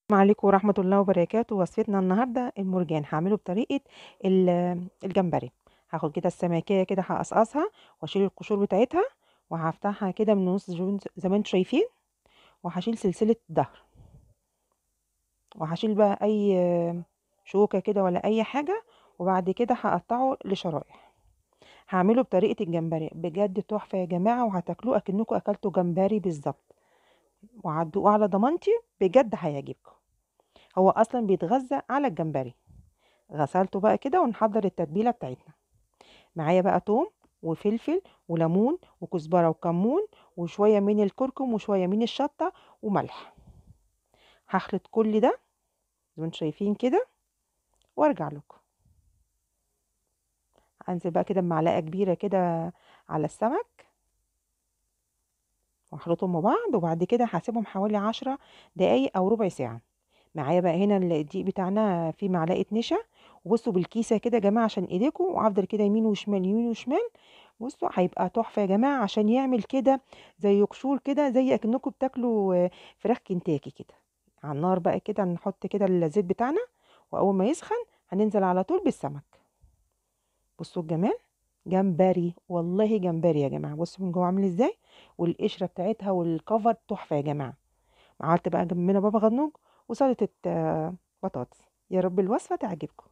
السلام عليكم ورحمة الله وبركاته. وصفتنا النهاردة المرجان هعمله بطريقة الجمبري. هاخد كده السمكية كده هقصقصها واشيل القشور بتاعتها وهفتحها كده من النص زي ما انتوا شايفين، وهشيل سلسلة الظهر، وهشيل بقى اي شوكة كده ولا اي حاجة، وبعد كده هقطعه لشرايح. هعمله بطريقة الجمبري، بجد تحفة يا جماعة، وهتاكلوه اكنكم اكلتوا جمبري بالظبط، وعلى ضمانتي بجد هيعجبكم. هو اصلا بيتغذى على الجمبري. غسلته بقى كده ونحضر التتبيله بتاعتنا. معايا بقى توم وفلفل وليمون وكزبره وكمون وشويه من الكركم وشويه من الشطه وملح. هخلط كل ده زي ما انتم شايفين كده وارجع لكم. انزل بقى كده بمعلقه كبيره كده على السمك واخلطهم مع بعض، وبعد كده هسيبهم حوالي 10 دقايق او ربع ساعه. معايا بقى هنا الدقيق بتاعنا فيه معلقه نشا، وبصوا بالكيسه كده يا جماعه عشان ايديكم، وافضل كده يمين وشمال يمين وشمال. بصوا هيبقى تحفه يا جماعه عشان يعمل كده زي قشور كده، زي اكنكم بتاكلوا فراخ كنتاكي كده. على النار بقى كده نحط كده الزيت بتاعنا، واول ما يسخن هننزل على طول بالسمك. بصوا الجمال، جمبري والله جمبري يا جماعه. بصوا من جوه عامل ازاي، والقشره بتاعتها والكفر تحفه يا جماعه. عملت بقى جنبنا بابا غنوج وسلطه بطاطس. يا رب الوصفه تعجبكم.